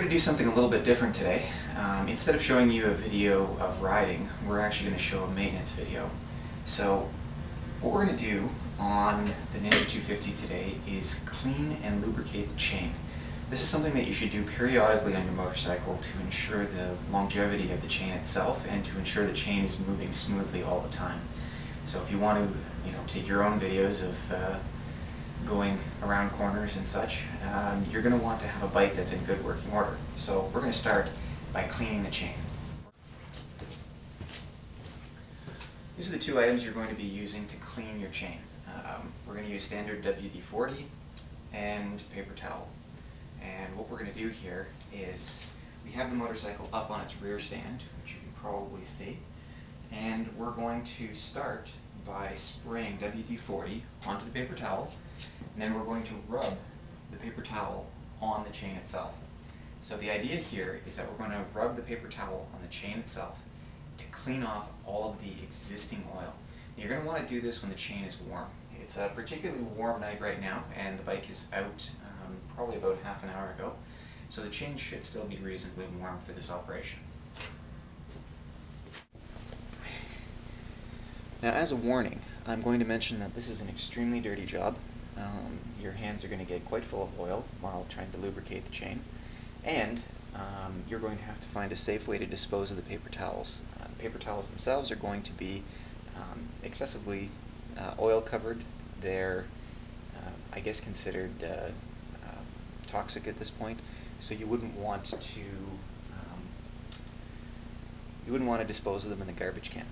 We're going to do something a little bit different today. Instead of showing you a video of riding, we're actually going to show a maintenance video. So what we're going to do on the Ninja 250 today is clean and lubricate the chain. This is something that you should do periodically on your motorcycle to ensure the longevity of the chain itself and to ensure the chain is moving smoothly all the time. So if you want to, take your own videos of going around corners and such, you're going to want to have a bike that's in good working order. So we're going to start by cleaning the chain. These are the two items you're going to be using to clean your chain. We're going to use standard WD-40 and paper towel. And what we're going to do here is we have the motorcycle up on its rear stand, which you can probably see, and we're going to start by spraying WD-40 onto the paper towel, and then we're going to rub the paper towel on the chain itself. So the idea here is that we're going to rub the paper towel on the chain itself to clean off all of the existing oil. You're going to want to do this when the chain is warm. It's a particularly warm night right now, and the bike is out probably about half an hour ago, so the chain should still be reasonably warm for this operation. Now, as a warning, I'm going to mention that this is an extremely dirty job. Your hands are going to get quite full of oil while trying to lubricate the chain, and you're going to have to find a safe way to dispose of the paper towels. The paper towels themselves are going to be excessively oil covered. They're, I guess, considered toxic at this point, so you wouldn't want to dispose of them in the garbage can.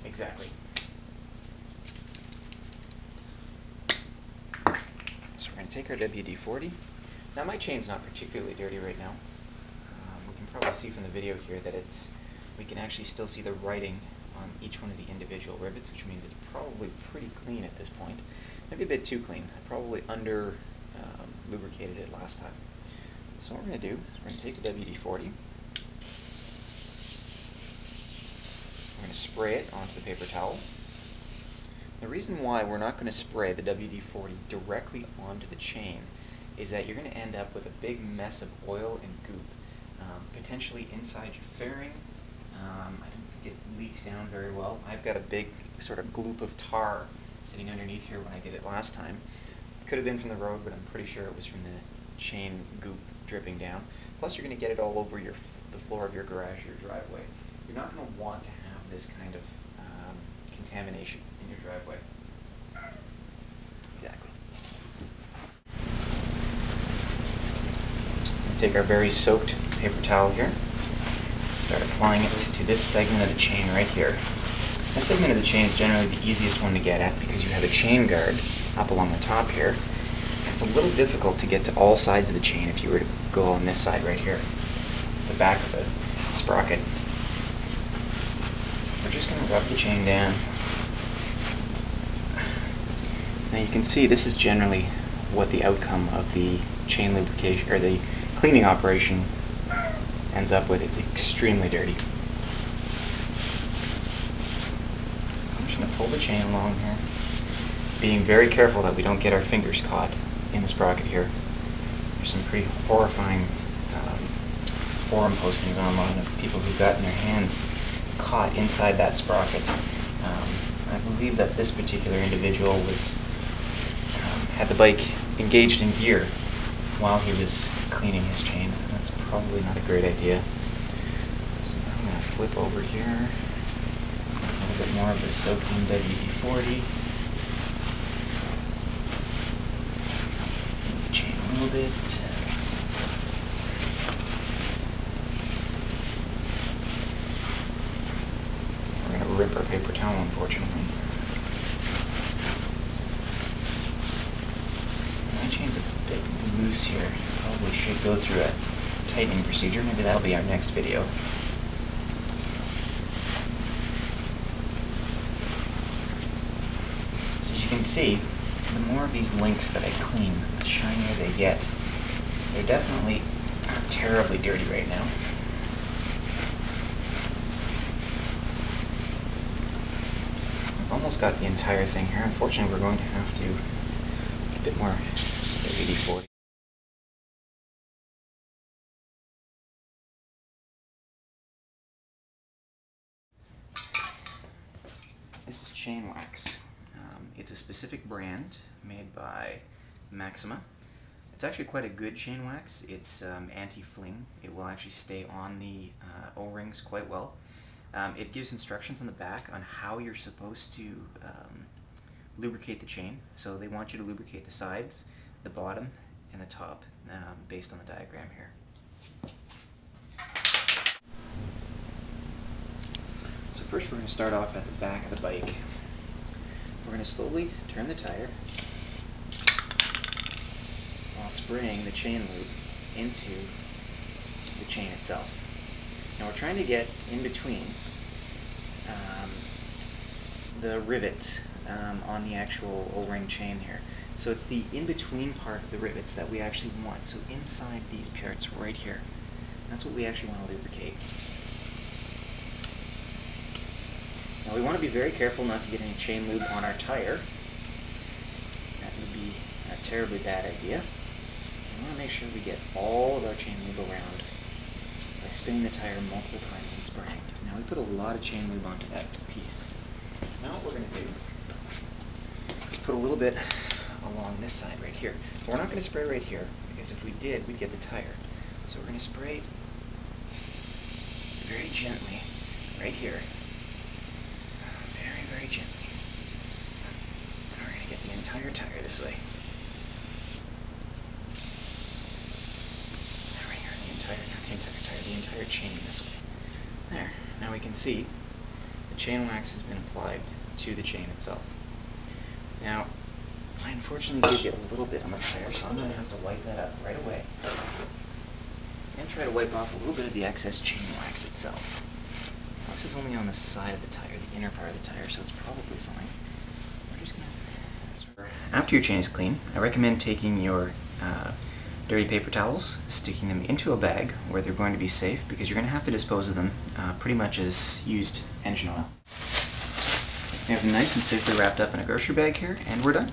Exactly. So we're going to take our WD-40. Now my chain's not particularly dirty right now. We can probably see from the video here that we can actually still see the writing on each one of the individual rivets, which means it's probably pretty clean at this point. Maybe a bit too clean. I probably under lubricated it last time. So what we're going to do is we're going to take the WD-40. We're going to spray it onto the paper towel. The reason why we're not going to spray the WD-40 directly onto the chain is that you're going to end up with a big mess of oil and goop, potentially inside your fairing. I don't think it leaks down very well. I've got a big sort of gloop of tar sitting underneath here when I did it last time. Could have been from the road, but I'm pretty sure it was from the chain goop dripping down. Plus you're going to get it all over the floor of your garage or your driveway. You're not going to want to have this kind of contamination in your driveway. Exactly. We'll take our very soaked paper towel here, start applying it to this segment of the chain right here. This segment of the chain is generally the easiest one to get at because you have a chain guard up along the top here. It's a little difficult to get to all sides of the chain if you were to go on this side right here, the back of the sprocket. We're just going to rub the chain down. Now you can see this is generally what the outcome of the chain lubrication or the cleaning operation ends up with. It's extremely dirty. I'm just going to pull the chain along here, being very careful that we don't get our fingers caught in the sprocket here. There's some pretty horrifying forum postings online of people who've gotten their hands caught inside that sprocket. I believe that this particular individual had the bike engaged in gear while he was cleaning his chain. That's probably not a great idea. So now I'm going to flip over here, a little bit more of the soaked in WD-40. Move the chain a little bit. We're going to rip our paper towel, unfortunately. My chain's a bit loose here. Probably should go through a tightening procedure. Maybe that'll be our next video. So as you can see, the more of these links that I clean, the shinier they get. So they're definitely not terribly dirty right now. I've almost got the entire thing here. Unfortunately, we're going to have to put a bit more WD-40. chain wax. It's a specific brand made by Maxima. It's actually quite a good chain wax. It's anti-fling. It will actually stay on the O-rings quite well. It gives instructions on the back on how you're supposed to lubricate the chain. So they want you to lubricate the sides, the bottom, and the top, based on the diagram here. So first we're going to start off at the back of the bike. We're going to slowly turn the tire while spraying the chain lube into the chain itself. Now we're trying to get in between the rivets on the actual O-ring chain here. So it's the in-between part of the rivets that we actually want. So inside these parts right here. That's what we actually want to lubricate. Now we want to be very careful not to get any chain lube on our tire. That would be a terribly bad idea. We want to make sure we get all of our chain lube around by spinning the tire multiple times and spraying. Now we put a lot of chain lube onto that piece. Now what we're going to do is put a little bit along this side right here. But we're not going to spray right here, because if we did, we'd get the tire. So we're going to spray very gently right here. Very, very gently. And we're going to get the entire tire this way. There we go, the entire chain this way. There. Now we can see the chain wax has been applied to the chain itself. Now, I unfortunately did get a little bit on the tire, so I'm going to have to wipe that up right away. And try to wipe off a little bit of the excess chain wax itself. Now, this is only on the side of the tire, the inner part of the tire, so it's probably fine. We're just going to... After your chain is clean, I recommend taking your dirty paper towels, sticking them into a bag where they're going to be safe, because you're going to have to dispose of them pretty much as used engine oil. We have them nice and safely wrapped up in a grocery bag here, and we're done.